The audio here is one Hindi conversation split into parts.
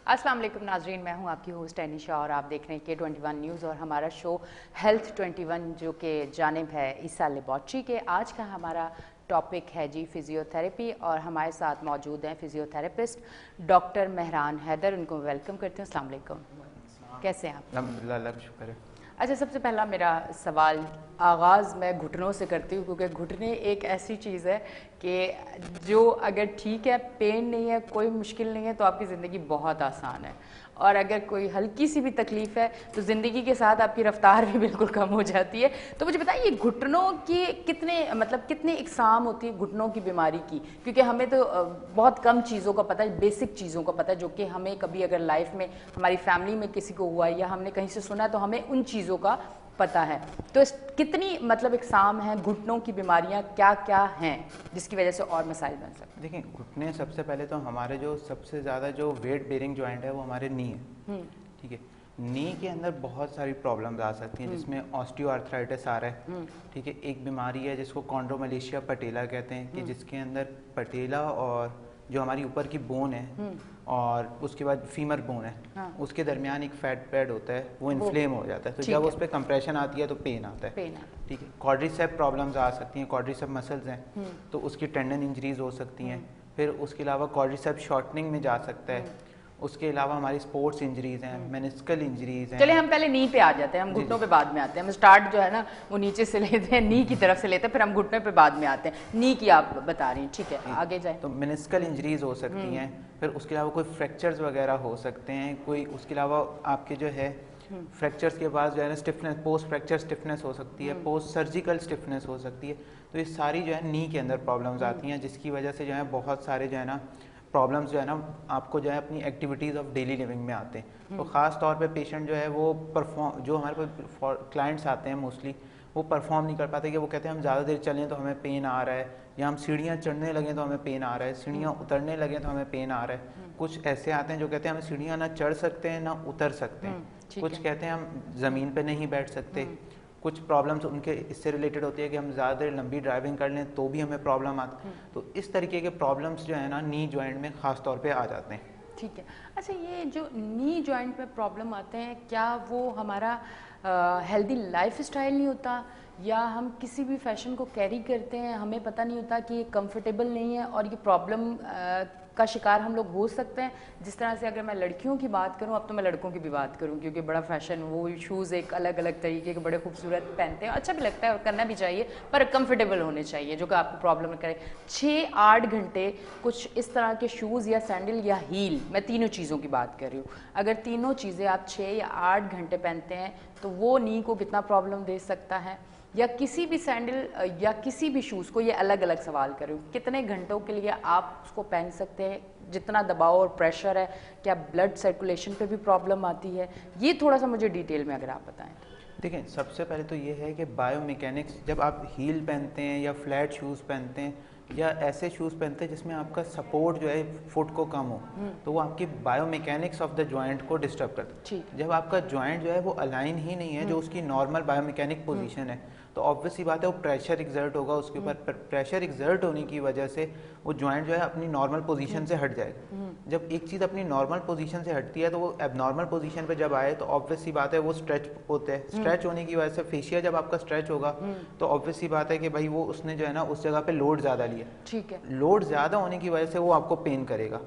अस्सलाम वालेकुम नाजरीन, मैं हूं आपकी होस्ट एनिशा और आप देख रहे हैं K21 न्यूज़ और हमारा शो हेल्थ 21 जो कि जानिब है ईसा लेबॉर्ट्री के। आज का हमारा टॉपिक है जी फिज़ियोथेरेपी और हमारे साथ मौजूद हैं फिज़ियोथेरेपिस्ट डॉक्टर मेहरान हैदर। उनको वेलकम करते हैं। अस्सलाम वालेकुम, कैसे हैं आप? अल्हम्दुलिल्लाह, अल्लाह का शुक्र है। अच्छा, सबसे पहला मेरा सवाल आगाज़ मैं घुटनों से करती हूँ, क्योंकि घुटने एक ऐसी चीज़ है कि जो अगर ठीक है, पेन नहीं है, कोई मुश्किल नहीं है, तो आपकी ज़िंदगी बहुत आसान है। और अगर कोई हल्की सी भी तकलीफ़ है तो ज़िंदगी के साथ आपकी रफ्तार भी बिल्कुल कम हो जाती है। तो मुझे बताइए, घुटनों की कितने इकसाम होती है घुटनों की बीमारी की? क्योंकि हमें तो बहुत कम चीज़ों का पता है, बेसिक चीज़ों का पता है, जो कि हमें कभी अगर लाइफ में हमारी फैमिली में किसी को हुआ या हमने कहीं से सुना, तो हमें उन चीज़ों का पता है। तो कितनी इकसाम हैं घुटनों की बीमारियां, क्या क्या हैं जिसकी वजह से और मसाइल बन सकते हैं? देखिए, घुटने सबसे पहले तो हमारे जो सबसे ज़्यादा जो वेट बेरिंग जॉइंट है वो हमारे नी है। ठीक है, नी के अंदर बहुत सारी प्रॉब्लम्स आ सकती हैं, जिसमें ऑस्टियोआर्थराइटिस आ रहा है। ठीक है, एक बीमारी है जिसको कॉन्ड्रोमलेशिया पटेला कहते हैं, कि जिसके अंदर पटेला और जो हमारी ऊपर की बोन है और उसके बाद फीमर बोन है, हाँ। उसके दरमियान एक फैट पैड होता है, वो इन्फ्लेम हो जाता है। तो ठीक जब है। उस पर कंप्रेशन आती है तो पेन आता है। पेन आता ठीक है, क्वाड्रिसेप प्रॉब्लम्स आ सकती हैं, क्वाड्रिसेप मसल्स हैं तो उसकी टेंडन इंजरीज हो सकती हैं। फिर उसके अलावा क्वाड्रिसेप शॉर्टनिंग में जा सकता है। उसके अलावा हमारी स्पोर्ट्स इंजरीज हैं, मेनिस्कल इंजरीज हैं। चले हम पहले नी पे आ जाते हैं, हम जी, घुटनों जी। पे बाद में आते हैं। हम स्टार्ट जो है ना वो नीचे से लेते हैं, नी की तरफ से लेते हैं, फिर हम घुटने पे बाद में आते हैं। नी की आप बता रही हैं, ठीक है, आगे जाए। तो मेनिस्कल इंजरीज हो सकती हैं। फिर उसके अलावा कोई फ्रैक्चर्स वगैरह हो सकते हैं, कोई उसके अलावा आपके जो है फ्रैक्चर्स के बाद जो है ना स्टिफनेस, पोस्ट फ्रैक्चर स्टिफनेस हो सकती है, पोस्ट सर्जिकल स्टिफनेस हो सकती है। तो ये सारी जो है नी के अंदर प्रॉब्लम्स आती हैं, जिसकी वजह से जो है बहुत सारे जो है ना प्रॉब्लम्स जो है ना आपको जो है अपनी एक्टिविटीज़ ऑफ डेली लिविंग में आते हैं। तो ख़ास तौर पे पेशेंट जो है वो जो हमारे पास क्लाइंट्स आते हैं मोस्टली, वो परफॉर्म नहीं कर पाते, कि वो कहते हैं हम ज़्यादा देर चलें तो हमें पेन आ रहा है, या हम सीढ़ियाँ चढ़ने लगें तो हमें पेन आ रहा है, सीढ़ियाँ उतरने लगें तो हमें पेन आ रहा है। कुछ ऐसे आते हैं जो कहते हैं हम सीढ़ियाँ ना चढ़ सकते हैं ना उतर सकते हैं। कुछ कहते हैं हम ज़मीन पे नहीं बैठ सकते। कुछ प्रॉब्लम्स उनके इससे रिलेटेड होती है कि हम ज़्यादा देर लंबी ड्राइविंग कर लें तो भी हमें प्रॉब्लम आती है। तो इस तरीके के प्रॉब्लम्स जो है ना नी जॉइंट में ख़ास तौर पे आ जाते हैं। ठीक है। अच्छा, ये जो नी जॉइंट में प्रॉब्लम आते हैं, क्या वो हमारा हेल्दी लाइफ स्टाइल नहीं होता, या हम किसी भी फैशन को कैरी करते हैं, हमें पता नहीं होता कि ये कंफर्टेबल नहीं है और ये प्रॉब्लम का शिकार हम लोग हो सकते हैं? जिस तरह से अगर मैं लड़कियों की बात करूं, अब तो मैं लड़कों की भी बात करूं, क्योंकि बड़ा फैशन, वो शूज़ एक अलग अलग तरीके के बड़े खूबसूरत पहनते हैं, अच्छा भी लगता है और करना भी चाहिए, पर कंफर्टेबल होने चाहिए, जो कि आपको प्रॉब्लम करे। 6-8 घंटे कुछ इस तरह के शूज़ या सैंडल या हील, मैं तीनों चीज़ों की बात कर रही हूँ, अगर तीनों चीज़ें आप 6 या 8 घंटे पहनते हैं तो वो नी को कितना प्रॉब्लम दे सकता है? या किसी भी सैंडल या किसी भी शूज़ को, ये अलग अलग सवाल कर रही हूँ, कितने घंटों के लिए आप उसको पहन सकते हैं? जितना दबाव और प्रेशर है, क्या ब्लड सर्कुलेशन पे भी प्रॉब्लम आती है? ये थोड़ा सा मुझे डिटेल में अगर आप बताएं। देखिए, सबसे पहले तो ये है कि बायोमैकेनिक्स, जब आप हील पहनते हैं या फ्लैट शूज़ पहनते हैं या ऐसे शूज़ पहनते हैं जिसमें आपका सपोर्ट जो है फुट को कम हो, तो वो आपकी बायोमैकेनिक्स ऑफ द जॉइंट को डिस्टर्ब करता है। जब आपका जॉइंट जो है वो अलाइन ही नहीं है जो उसकी नॉर्मल बायोमैकेनिक पोजीशन है, तो ऑब्वियस सी बात है वो प्रेशर एक्सर्ट होगा उसके ऊपर। प्रेशर एक्सर्ट होने की वजह से वो जॉइंट जो है अपनी नॉर्मल पोजीशन से हट जाएगा। जब एक चीज़ अपनी नॉर्मल पोजीशन से हटती है तो वो एबनॉर्मल पोजीशन पे जब आए तो ऑब्वियस सी बात है वो स्ट्रेच होते हैं। स्ट्रेच होने की वजह से फेशिया जब आपका स्ट्रेच होगा तो ऑब्वियस सी बात है कि भाई वो उसने जो है ना उस जगह पे लोड ज़्यादा लिया। ठीक है। लोड ज़्यादा होने की वजह से वो आपको पेन करेगा।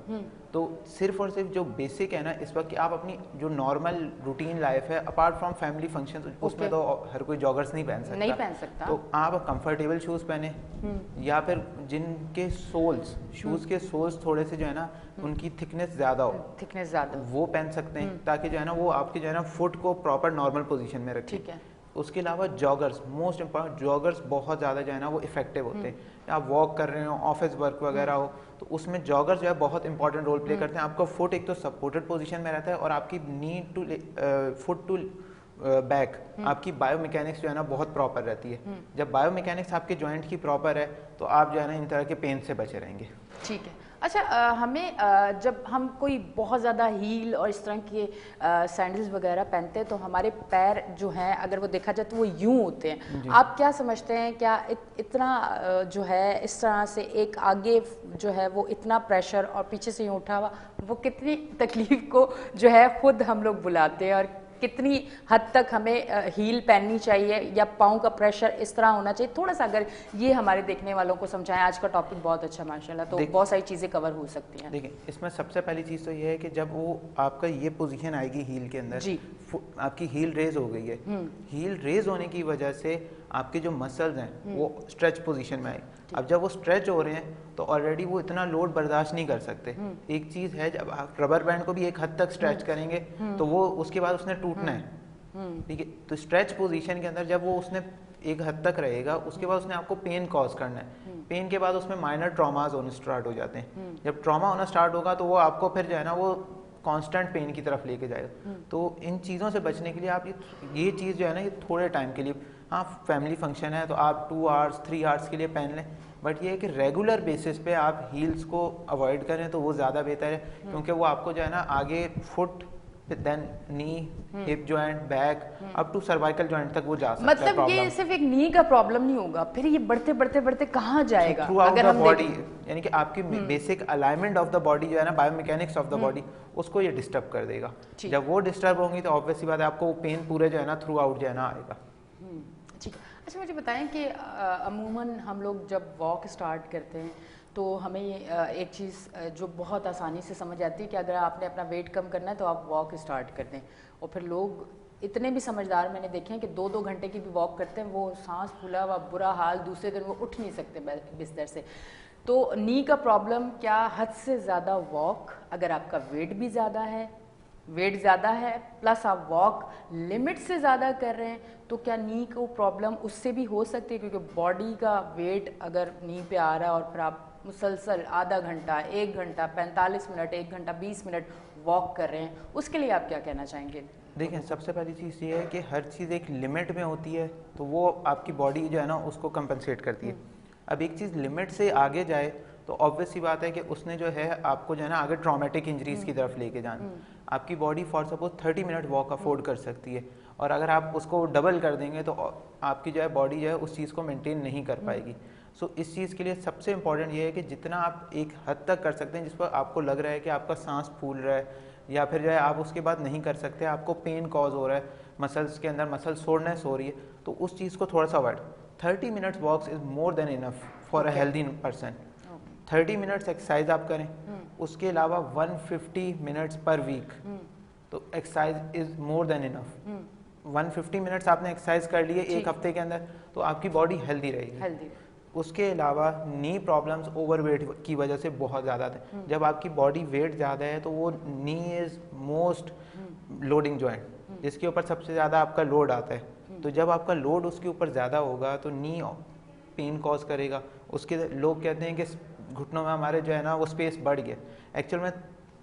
तो सिर्फ और सिर्फ जो बेसिक है ना इस वक्त, कि आप अपनी जो नॉर्मल रूटीन लाइफ है, अपार्ट फ्रॉम फैमिली फंक्शन, उसमें तो हर कोई जॉगर्स नहीं पहन सकता। तो आप कंफर्टेबल शूज़ पहने, या फिर जिनके सोल्स, शूज़ के सोल्स थोड़े से जो है ना उनकी थिकनेस ज़्यादा हो, वो पहन सकते हैं, ताकि जो है ना वो आपके जो है ना फुट को प्रॉपर नॉर्मल पोजीशन में रखे। ठीक है। उसके अलावा जॉगर्स, मोस्ट इंपॉर्टेंट, जॉगर्स बहुत ज़्यादा जो है ना वो इफेक्टिव होते हैं। आप वॉक कर रहे हो, ऑफिस वर्क वगैरह हो, तो उसमें जॉगर्स जो है बहुत इंपॉर्टेंट रोल प्ले करते हैं। आपका फुट एक तो सपोर्टेड पोजीशन में रहता है और आपकी नी टू फुट टू बैक, आपकी बायोमैकेनिक्स जो है ना बहुत प्रॉपर रहती है। जब बायोमैकेनिक्स आपके जॉइंट की प्रॉपर है तो आप जो है ना इन तरह के पेन से बचे रहेंगे। ठीक है। अच्छा, हमें जब हम कोई बहुत ज़्यादा हील और इस तरह के सैंडल्स वगैरह पहनते हैं तो हमारे पैर जो हैं अगर वो देखा जाए तो वो यूं होते हैं। आप क्या समझते हैं, क्या इतना जो है इस तरह से एक आगे जो है वो इतना प्रेशर और पीछे से यूं उठा हुआ, वो कितनी तकलीफ को जो है खुद हम लोग बुलाते हैं, और कितनी हद तक हमें हील पहननी चाहिए या पाँव का प्रेशर इस तरह होना चाहिए? थोड़ा सा अगर ये हमारे देखने वालों को समझाएं। आज का टॉपिक बहुत अच्छा माशाल्लाह, तो बहुत सारी चीज़ें कवर हो सकती हैं। देखिए, इसमें सबसे पहली चीज़ तो ये है कि जब वो आपका ये पोजीशन आएगी हील के अंदर जी, आपकी हील रेज हो गई है, हील रेज होने की वजह से आपके जो मसल्स हैं वो स्ट्रेच पोजीशन में आए। अब जब वो स्ट्रेच हो रहे हैं तो ऑलरेडी वो इतना लोड बर्दाश्त नहीं कर सकते। एक चीज़ है, जब आप रबर बैंड को भी एक हद तक स्ट्रेच करेंगे तो वो उसके बाद उसने टूटना है, ठीक है। तो स्ट्रेच पोजीशन के अंदर जब वो उसने एक हद तक रहेगा, उसके बाद उसने आपको पेन कॉज करना है। पेन के बाद उसमें माइनर ट्रॉमाज होने स्टार्ट हो जाते हैं। जब ट्रॉमा होना स्टार्ट होगा तो वो आपको फिर जो है ना वो कांस्टेंट पेन की तरफ लेके जाएगा। तो इन चीज़ों से बचने के लिए आप ये चीज़ जो है ना ये थोड़े टाइम के लिए, हाँ फैमिली फंक्शन है तो आप 2 आवर्स 3 आवर्स के लिए पहन लें, बट ये है कि रेगुलर बेसिस पे आप हील्स को अवॉइड करें तो वो ज़्यादा बेहतर है, क्योंकि वो आपको जो है ना आगे foot, then knee, hip joint, back up to cervical joint तक वो जा सकता है। मतलब ये सिर्फ एक नी का प्रॉब्लम नहीं होगा, फिर ये बढ़ते बढ़ते बढ़ते कहाँ जाएगा? थ्रू आउट द बॉडी, यानी कि आपकी basic alignment of the body जो है ना, बायोमैकेनिक्स ऑफ द बॉडी, उसको ये डिस्टर्ब कर देगा। जब वो डिस्टर्ब होंगी तो ऑब्वियस सी बात है आपको पेन पूरे जो है ना थ्रू आउट जो है ना आएगा। ठीक। अच्छा, मुझे बताएं कि अमूमन हम लोग जब वॉक स्टार्ट करते हैं तो हमें एक चीज़ जो बहुत आसानी से समझ आती है कि अगर आपने अपना वेट कम करना है तो आप वॉक स्टार्ट कर दें। और फिर लोग इतने भी समझदार मैंने देखे हैं कि 2-2 घंटे की भी वॉक करते हैं, वो सांस फूला हुआ बुरा हाल, दूसरे दिन वो उठ नहीं सकते बिस्तर से। तो नी का प्रॉब्लम क्या हद से ज़्यादा वॉक, अगर आपका वेट भी ज़्यादा है, वेट ज़्यादा है प्लस आप वॉक लिमिट से ज़्यादा कर रहे हैं, तो क्या नी को प्रॉब्लम उससे भी हो सकती है? क्योंकि बॉडी का वेट अगर नी पे आ रहा है और फिर आप मुसलसल आधा घंटा, 1 घंटा, 45 मिनट, 1 घंटा 20 मिनट वॉक कर रहे हैं, उसके लिए आप क्या कहना चाहेंगे? देखिए, सबसे पहली चीज़ ये है कि हर चीज़ एक लिमिट में होती है तो वो आपकी बॉडी जो है ना उसको कंपनसेट करती है। अब एक चीज़ लिमिट से आगे जाए तो ऑब्वियस सी बात है कि उसने जो है आपको जो है ना आगे ट्रॉमेटिक इंजरीज की तरफ लेके जाना। आपकी body for suppose 30 minute walk afford कर सकती है, और अगर आप उसको डबल कर देंगे तो आपकी जो है बॉडी जो है उस चीज़ को मेंटेन नहीं कर पाएगी। सो इस चीज़ के लिए सबसे इम्पॉर्टेंट ये है कि जितना आप एक हद तक कर सकते हैं जिस पर आपको लग रहा है कि आपका सांस फूल रहा है या फिर जो है आप उसके बाद नहीं कर सकते, आपको पेन कॉज हो रहा है, मसल्स के अंदर मसल सोरनेस हो रही है, तो उस चीज़ को थोड़ा सा avoid. 30 minutes walks is more than enough for a healthy person. 30 minutes exercise आप करें, उसके अलावा 150 मिनट्स पर वीक, तो exercise is more than enough. 150 minutes आपने एक्सरसाइज कर लिए एक हफ्ते के अंदर तो आपकी बॉडी हेल्दी रहेगी। उसके अलावा नी प्रॉब्लम्स ओवरवेट की वजह से बहुत ज़्यादा थे। जब आपकी बॉडी वेट ज़्यादा है तो वो नी इज़ मोस्ट लोडिंग जॉइंट, जिसके ऊपर सबसे ज़्यादा आपका लोड आता है। तो जब आपका लोड उसके ऊपर ज़्यादा होगा तो नी पेन कॉज करेगा। उसके लोग कहते हैं कि घुटनों में हमारे जो है ना वो स्पेस बढ़ गया, एक्चुअल में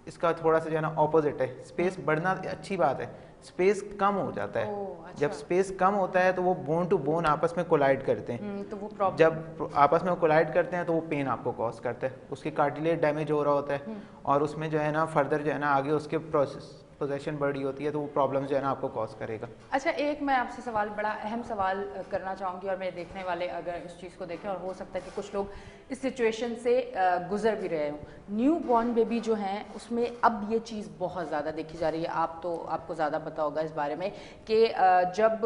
इसका थोड़ा सा जो है ना ऑपोजिट है। स्पेस बढ़ना अच्छी बात है, स्पेस कम हो जाता है। अच्छा। जब स्पेस कम होता है तो वो बोन टू बोन आपस में कोलाइड करते हैं, तो वो जब आपस में कोलाइड करते हैं तो वो पेन आपको कॉज करता है, उसकी कार्टिलेज डैमेज हो रहा होता है और उसमें जो है ना फर्दर जो है ना आगे उसके प्रोसेस पोजीशन बड़ी होती है तो वो प्रॉब्लम जो है ना आपको कॉज करेगा। अच्छा, एक मैं आपसे सवाल, बड़ा अहम सवाल करना चाहूँगी और मेरे देखने वाले अगर इस चीज़ को देखें, और हो सकता है कि कुछ लोग इस सिचुएशन से गुजर भी रहे हों। न्यू बॉर्न बेबी जो हैं उसमें अब ये चीज़ बहुत ज़्यादा देखी जा रही है। आपको ज़्यादा पता होगा इस बारे में कि जब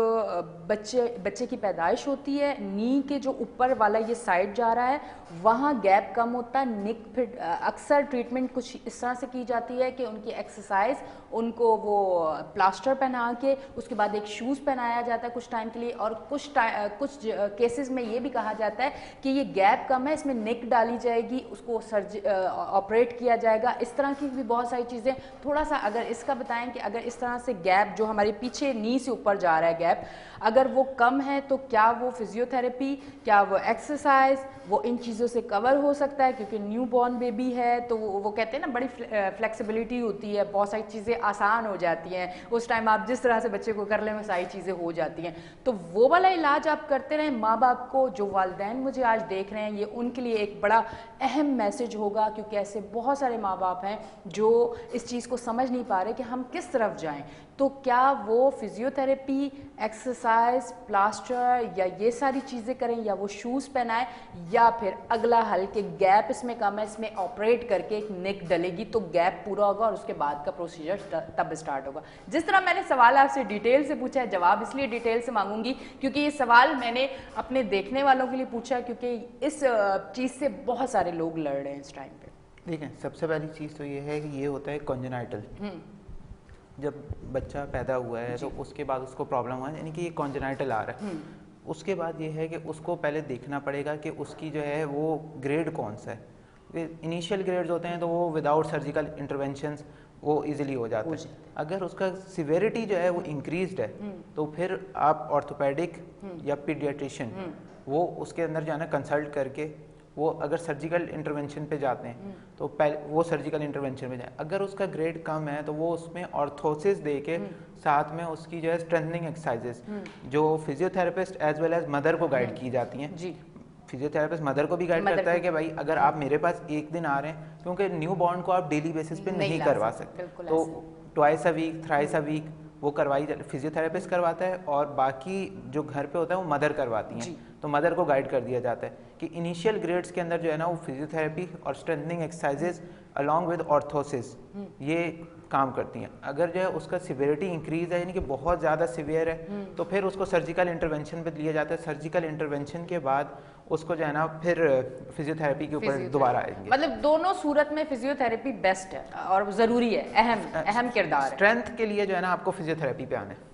बच्चे की पैदाइश होती है, नी के जो ऊपर वाला ये साइड जा रहा है वहाँ गैप कम होता है। निक फिट अक्सर ट्रीटमेंट कुछ इस तरह से की जाती है कि उनकी एक्सरसाइज, उनको वो प्लास्टर पहना के उसके बाद एक शूज़ पहनाया जाता है कुछ टाइम के लिए, और कुछ केसेस में ये भी कहा जाता है कि ये गैप कम है, इसमें नेक डाली जाएगी, उसको ऑपरेट किया जाएगा। इस तरह की भी बहुत सारी चीज़ें। थोड़ा सा अगर इसका बताएं कि अगर इस तरह से गैप जो हमारे पीछे नी से ऊपर जा रहा है गैप, अगर वो कम है तो क्या वो फिजियोथेरेपी, क्या वो एक्सरसाइज, वो इन चीज़ों से कवर हो सकता है? क्योंकि न्यू बॉर्न बेबी है तो वो कहते हैं ना बड़ी फ्लेक्सिबिलिटी होती है, बहुत सारी चीज़ें आसान हो जाती हैं, उस टाइम आप जिस तरह से बच्चे को कर लें वो सारी चीज़ें हो जाती हैं। तो वो वाला इलाज आप करते रहें। माँ बाप को, जो वालिदैन मुझे आज देख रहे हैं, ये उनके लिए एक बड़ा अहम मैसेज होगा, क्योंकि ऐसे बहुत सारे माँ बाप हैं जो इस चीज़ को समझ नहीं पा रहे कि हम किस तरफ जाएं। तो क्या वो फिजियोथेरेपी, एक्सरसाइज, प्लास्टर या ये सारी चीज़ें करें, या वो शूज़ पहनाएं, या फिर अगला हल के गैप इसमें कम है, इसमें ऑपरेट करके एक नेक डलेगी तो गैप पूरा होगा और उसके बाद का प्रोसीजर तब स्टार्ट होगा। जिस तरह मैंने सवाल आपसे डिटेल से पूछा है, जवाब इसलिए डिटेल से मांगूंगी क्योंकि ये सवाल मैंने अपने देखने वालों के लिए पूछा है, क्योंकि इस चीज़ से बहुत सारे लोग लड़ रहे हैं इस टाइम पे। देखिए, सबसे पहली चीज़ तो ये है कि ये होता है कॉन्जेनाइटल। जब बच्चा पैदा हुआ है तो उसके बाद उसको प्रॉब्लम हुआ है, यानी कि ये कॉन्जेनाइटल आ रहा है। उसके बाद ये है कि उसको पहले देखना पड़ेगा कि उसकी जो है वो ग्रेड कौन सा है। इनिशियल ग्रेड्स होते हैं तो वो विदाउट सर्जिकल इंटरवेंशंस वो इजीली हो जाता है। अगर उसका सिवियरिटी जो है वो इंक्रीज्ड है तो फिर आप ऑर्थोपेडिक या पीडियाट्रिशियन वो उसके अंदर जो है ना कंसल्ट करके वो अगर सर्जिकल इंटरवेंशन पे जाते हैं तो पहले वो सर्जिकल इंटरवेंशन पे जाए। अगर उसका ग्रेड कम है तो वो उसमें ऑर्थोसिस दे के साथ में उसकी जो है स्ट्रेंथनिंग एक्सरसाइजेस जो physiotherapist as well as mother को गाइड की जाती हैं। फिजियोथेरेपिस्ट मदर को भी गाइड करता है कि भाई अगर आप मेरे पास एक दिन आ रहे हैं, क्योंकि न्यू बॉर्न को आप डेली बेसिस पे नहीं करवा सकते, तो twice a week, thrice a week वो करवाई फिजियोथेरेपिस्ट करवाता है और बाकी जो घर पे होता है वो मदर करवाती हैं। तो मदर को गाइड कर दिया जाता है कि इनिशियल ग्रेड्स के अंदर जो है ना वो फिजियोथेरेपी और strengthening exercises along with orthosis ये काम करती हैं। अगर जो है उसका सिवियरिटी इंक्रीज है, यानी कि बहुत ज़्यादा सिवियर है, तो फिर उसको सर्जिकल इंटरवेंशन पे लिया जाता है। सर्जिकल इंटरवेंशन के बाद उसको जो है ना फिर फिजियोथेरेपी के ऊपर दोबारा आएंगे। मतलब दोनों सूरत में फिजियोथेरेपी बेस्ट है और ज़रूरी है, अहम किरदार है। स्ट्रेंथ के लिए जो है ना आपको फिजियोथेरेपी पे आना है।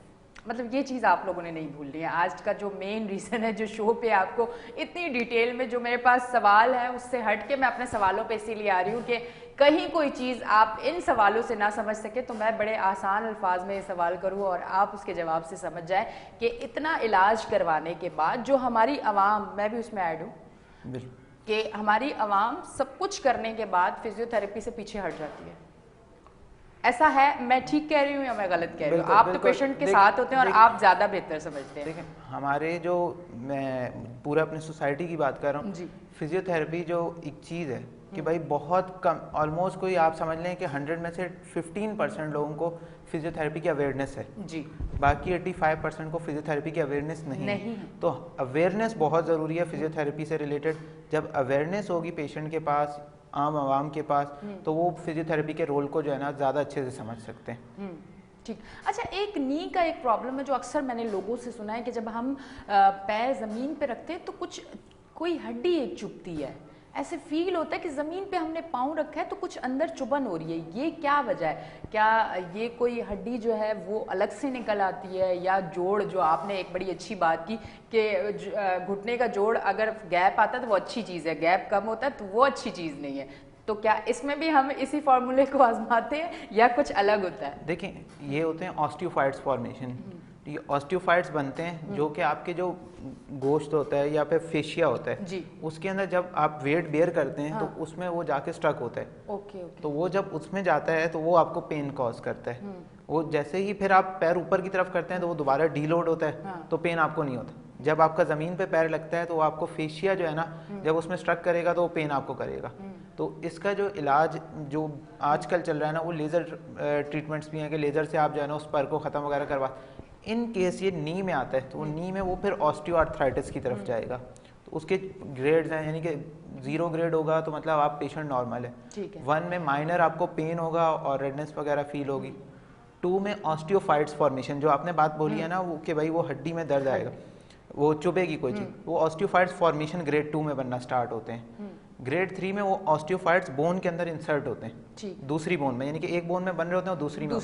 मतलब ये चीज़ आप लोगों ने नहीं भूलनी है। आज का जो मेन रीज़न है, जो शो पे आपको इतनी डिटेल में जो मेरे पास सवाल है उससे हट के मैं अपने सवालों पे इसीलिए आ रही हूँ कि कहीं कोई चीज़ आप इन सवालों से ना समझ सके तो मैं बड़े आसान अल्फाज में ये सवाल करूँ और आप उसके जवाब से समझ जाए कि इतना इलाज करवाने के बाद जो हमारी आवाम, मैं भी उसमें ऐड हूँ कि हमारी आवाम सब कुछ करने के बाद फिजियोथेरेपी से पीछे हट जाती है। ऐसा है? मैं ठीक कह रही हूँ या मैं गलत कह रही हूँ? आप तो पेशेंट के साथ होते हैं और आप ज़्यादा बेहतर समझते हैं। देखिए, हमारे जो, मैं पूरा अपनी सोसाइटी की बात कर रहा हूँ, फिजियोथेरेपी जो एक चीज़ है कि भाई बहुत कम, ऑलमोस्ट कोई आप समझ लें कि 100 में से 15% लोगों को फिजियोथेरेपी की अवेयरनेस है जी, बाकी 85% को फिजियोथेरेपी की अवेयरनेस नहीं है। तो अवेयरनेस बहुत ज़रूरी है फिजियोथेरेपी से रिलेटेड। जब अवेयरनेस होगी पेशेंट के पास, आम आवाम के पास, तो वो फिजियोथेरेपी के रोल को जो है ना ज़्यादा अच्छे से समझ सकते हैं। ठीक। अच्छा, एक नी का एक प्रॉब्लम है जो अक्सर मैंने लोगों से सुना है कि जब हम पैर ज़मीन पे रखते हैं तो कोई हड्डी एक चुभती है, ऐसे फील होता है कि ज़मीन पे हमने पाँव रखा है तो कुछ अंदर चुभन हो रही है। ये क्या वजह है? क्या ये कोई हड्डी जो है वो अलग से निकल आती है, या जोड़, जो आपने एक बड़ी अच्छी बात की कि घुटने का जोड़ अगर गैप आता है तो वो अच्छी चीज़ है, गैप कम होता है तो वो अच्छी चीज़ नहीं है। तो क्या इसमें भी हम इसी फॉर्मूले को आजमाते हैं या कुछ अलग होता है? देखिए, ये होते हैं ऑस्टियोफाइट्स फॉर्मेशन। ये ऑस्टियोफाइट्स बनते हैं जो कि आपके जो गोश्त होता है या फिर फेशिया होता है जी, उसके अंदर जब आप वेट बेयर करते हैं तो उसमें वो जाके स्ट्रक होता है। ओके। तो वो जब उसमें जाता है तो वो आपको पेन कॉज करता है। वो जैसे ही फिर आप पैर ऊपर की तरफ करते हैं तो वो दोबारा डीलोड होता है, तो पेन आपको नहीं होता। जब आपका ज़मीन पे पैर लगता है तो आपको फेशिया जो है ना, जब उसमें स्ट्रक करेगा तो वो पेन आपको करेगा। तो इसका जो इलाज जो आजकल चल रहा है ना, वो लेज़र ट्रीटमेंट्स भी हैं कि लेज़र से आप जो है ना उस पर को ख़त्म वगैरह करवा। इन केस ये नी में आता है तो नी में वो फिर ऑस्टियोआर्थराइटिस की तरफ जाएगा। तो उसके ग्रेड्स हैं, यानी कि 0 ग्रेड होगा तो मतलब आप पेशेंट नॉर्मल है। 1 में माइनर आपको पेन होगा और रेडनेस वगैरह फील होगी। 2 में ऑस्टियोफाइट्स फॉर्मेशन, जो आपने बात बोली है ना, वो कि भाई वो हड्डी में दर्द आएगा, वो चुभेगी कोई चीज़, वो ऑस्टियोफाइट्स फॉर्मेशन ग्रेड 2 में बनना स्टार्ट होते हैं। ग्रेड 3 में वो ऑस्टियोफाइट्स बोन के अंदर इंसर्ट होते हैं, दूसरी बोन में, यानी कि एक बोन में बन रहे होते हैं और दूसरी में।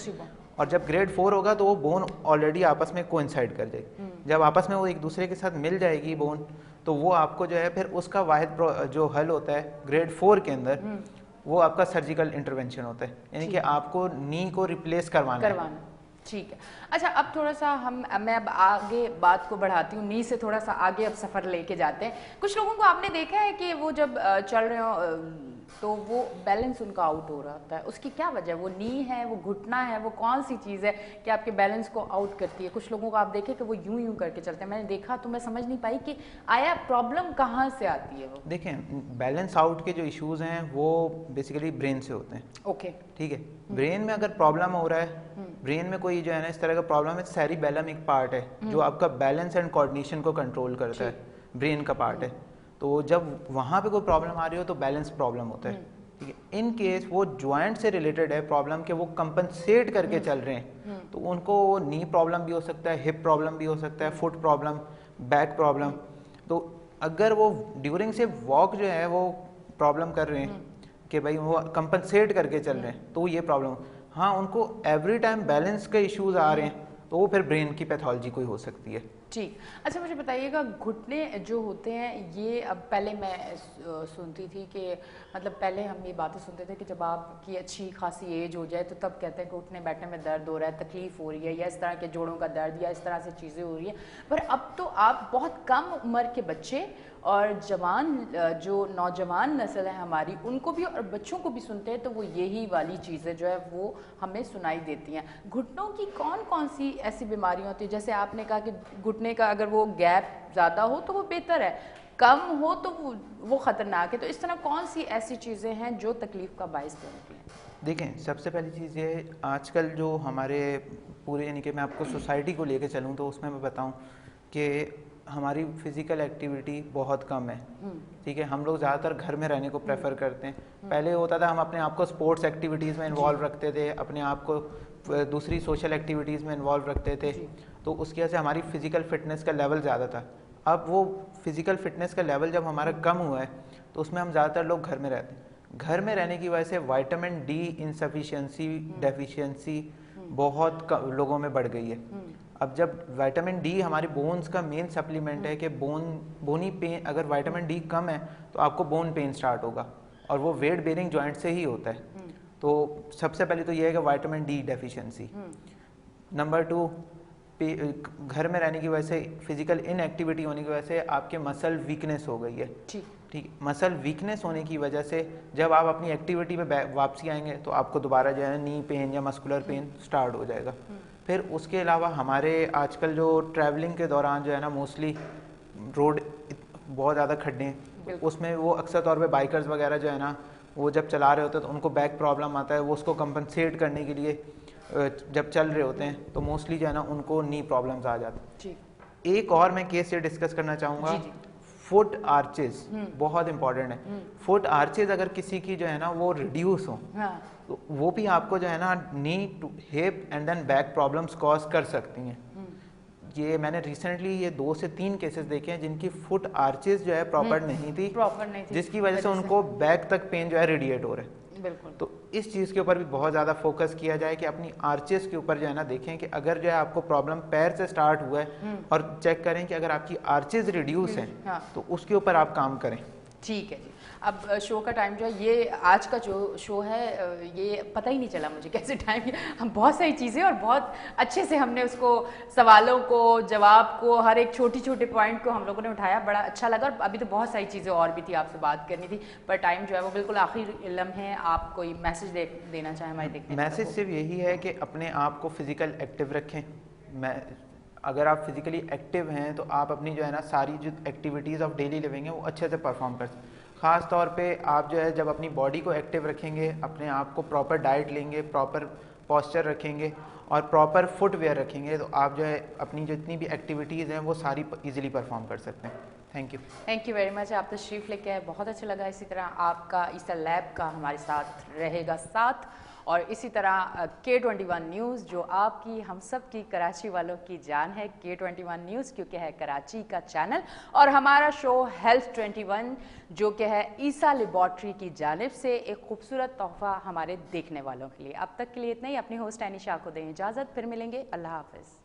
और जब ग्रेड 4 होगा तो वो बोन ऑलरेडी आपस में कोइंसाइड कर जाएगी। जब आपस में वो एक दूसरे के साथ मिल जाएगी बोन, तो वो आपको जो है फिर उसका वाहिद जो हल होता है ग्रेड 4 के अंदर, वो आपका सर्जिकल इंटरवेंशन होता है, यानी कि आपको नी को रिप्लेस करवाना है। ठीक है। अच्छा, अब थोड़ा सा मैं अब आगे बात को बढ़ाती हूँ, नी से थोड़ा सा आगे अब सफ़र लेके जाते हैं। कुछ लोगों को आपने देखा है कि वो जब चल रहे हो तो वो बैलेंस उनका आउट हो रहा होता है, उसकी क्या वजह है? वो नी है, वो घुटना है, वो कौन सी चीज़ है कि आपके बैलेंस को आउट करती है? कुछ लोगों को आप देखें कि वो यूं यूं करके चलते हैं, मैंने देखा तो मैं समझ नहीं पाई कि आया प्रॉब्लम कहाँ से आती है। वो देखें, बैलेंस आउट के जो इश्यूज हैं वो बेसिकली ब्रेन से होते हैं। ओके, ठीक है, ब्रेन में अगर प्रॉब्लम हो रहा है, ब्रेन में कोई जो है ना इस तरह का प्रॉब्लम है, सेरिबेलम एक पार्ट है जो आपका बैलेंस एंड कोऑर्डिनेशन को कंट्रोल करता है, ब्रेन का पार्ट है। तो जब वहाँ पे कोई प्रॉब्लम आ रही हो तो बैलेंस प्रॉब्लम होता है। ठीक है, इन केस वो जॉइंट से रिलेटेड है प्रॉब्लम के, वो कंपनसेट करके चल रहे हैं, तो उनको नी प्रॉब्लम भी हो सकता है, हिप प्रॉब्लम भी हो सकता है, फुट प्रॉब्लम, बैक प्रॉब्लम। तो अगर वो ड्यूरिंग से वॉक जो है वो प्रॉब्लम कर रहे हैं कि भाई वो कंपनसेट करके चल रहे हैं, तो ये प्रॉब्लम। हाँ, उनको एवरी टाइम बैलेंस के इश्यूज आ रहे हैं तो वो फिर ब्रेन की पैथोलॉजी कोई हो सकती है। ठीक। अच्छा, मुझे बताइएगा, घुटने जो होते हैं ये, अब पहले मैं सुनती थी कि मतलब पहले हम ये बातें सुनते थे कि जब आपकी अच्छी खासी एज हो जाए तो तब कहते हैं कि उठने बैठने में दर्द हो रहा है, तकलीफ हो रही है, या इस तरह के जोड़ों का दर्द या इस तरह से चीज़ें हो रही है। पर अब तो आप बहुत कम उम्र के बच्चे और जवान, जो नौजवान नस्ल है हमारी, उनको भी और बच्चों को भी सुनते हैं तो वो यही वाली चीज़ें जो है वो हमें सुनाई देती हैं। घुटनों की कौन कौन सी ऐसी बीमारियां होती हैं? जैसे आपने कहा कि घुटने का अगर वो गैप ज़्यादा हो तो वो बेहतर है, कम हो तो वो ख़तरनाक है। तो इस तरह कौन सी ऐसी चीज़ें हैं जो तकलीफ़ का बायस बनती हैं? देखें, सबसे पहली चीज़ ये, आजकल जो हमारे पूरे, यानी कि मैं आपको सोसाइटी को लेके चलूँ तो उसमें मैं बताऊँ कि हमारी फिज़िकल एक्टिविटी बहुत कम है। ठीक है, हम लोग ज़्यादातर घर में रहने को प्रेफर करते हैं। पहले होता था हम अपने आप को स्पोर्ट्स एक्टिविटीज़ में इन्वॉल्व रखते थे, अपने आप को दूसरी सोशल एक्टिविटीज़ में इन्वॉल्व रखते थे, तो उसकी वजह से हमारी फ़िज़िकल फ़िटनेस का लेवल ज़्यादा था। अब वो फ़िज़िकल फ़िटनेस का लेवल जब हमारा कम हुआ है तो उसमें हम ज़्यादातर लोग घर में रहते हैं। घर में रहने की वजह से विटामिन डी इनसफिशिएंसी, डेफिशिएंसी बहुत लोगों में बढ़ गई है। अब जब विटामिन डी हमारी बोन्स का मेन सप्लीमेंट है कि बोनी पेन, अगर विटामिन डी कम है तो आपको बोन पेन स्टार्ट होगा, और वो वेट बेयरिंग जॉइंट से ही होता है। तो सबसे पहले तो ये है कि विटामिन डी डेफिशिएंसी। नंबर 2, घर में रहने की वजह से, फिजिकल इनएक्टिविटी होने की वजह से आपके मसल वीकनेस हो गई है। ठीक, मसल वीकनेस होने की वजह से जब आप अपनी एक्टिविटी पे वापसी आएंगे तो आपको दोबारा जो है नी पेन या मस्कुलर पेन स्टार्ट हो जाएगा। फिर उसके अलावा हमारे आजकल जो ट्रैवलिंग के दौरान जो है ना, मोस्टली रोड बहुत ज़्यादा खड्डे हैं, उसमें वो अक्सर तौर पे बाइकर्स वगैरह जो है ना, वो जब चला रहे होते हैं तो उनको बैक प्रॉब्लम आता है। वो उसको कंपनसेट करने के लिए जब चल रहे होते हैं तो मोस्टली जो है ना उनको नी प्रॉब्लम्स आ जाती हैं। एक और मैं केस ये डिस्कस करना चाहूँगा, फुट आर्चेस बहुत इंपॉर्टेंट है। फुट आर्चेस अगर किसी की जो है ना वो रिड्यूस हो, तो वो भी आपको जो है ना knee to hip and then back problems cause कर सकती हैं। ये मैंने रिसेंटली ये 2 से 3 केसेस देखे हैं जिनकी फुट आर्चेस जो है प्रॉपर नहीं थी, जिसकी वजह से उनको बैक तक पेन जो है रेडिएट हो रहे हैं। बिल्कुल। तो इस चीज़ के ऊपर भी बहुत ज़्यादा फोकस किया जाए कि अपनी आर्चेस के ऊपर जो है ना देखें कि अगर जो है आपको प्रॉब्लम पैर से स्टार्ट हुआ है, और चेक करें कि अगर आपकी आर्चेस रिड्यूस हैं तो उसके ऊपर आप काम करें। ठीक है जी। अब शो का टाइम जो है, ये आज का जो शो है ये पता ही नहीं चला मुझे कैसे टाइम, हम बहुत सारी चीज़ें और बहुत अच्छे से हमने उसको, सवालों को, जवाब को, हर एक छोटी छोटे पॉइंट को हम लोगों ने उठाया, बड़ा अच्छा लगा। और अभी तो बहुत सारी चीज़ें और भी थी आपसे बात करनी थी, पर टाइम जो है वो बिल्कुल आखिर लम्हे है। आप कोई मैसेज देना चाहें हमारे देखने? मैसेज सिर्फ यही है कि अपने आप को फिज़िकल एक्टिव रखें। अगर आप फिज़िकली एक्टिव हैं तो आप अपनी जो है ना सारी जो एक्टिविटीज़ ऑफ डेली लिविंग है वो अच्छे से परफॉर्म कर सकते। ख़ास तौर पे आप जो है जब अपनी बॉडी को एक्टिव रखेंगे, अपने आप को प्रॉपर डाइट लेंगे, प्रॉपर पोस्चर रखेंगे और प्रॉपर फुटवेयर रखेंगे, तो आप जो है अपनी जितनी भी एक्टिविटीज़ हैं वो सारी इजीली परफॉर्म कर सकते हैं। Thank you very much. आप तशरीफ़ लेके आए, बहुत अच्छा लगा। इसी तरह आपका ईसा लैब का हमारे साथ रहेगा साथ, और इसी तरह K21 न्यूज़ जो आपकी, हम सब की, कराची वालों की जान है। K21 न्यूज़ क्योंकि है कराची का चैनल, और हमारा शो हेल्थ 21 जो कि है ईसा लेबॉर्ट्री की जानिब से एक खूबसूरत तोहफ़ा हमारे देखने वालों के लिए। अब तक के लिए इतना ही। अपनी होस्ट एनिशा को दें इजाज़त, फिर मिलेंगे। अल्लाह हाफ़िज़।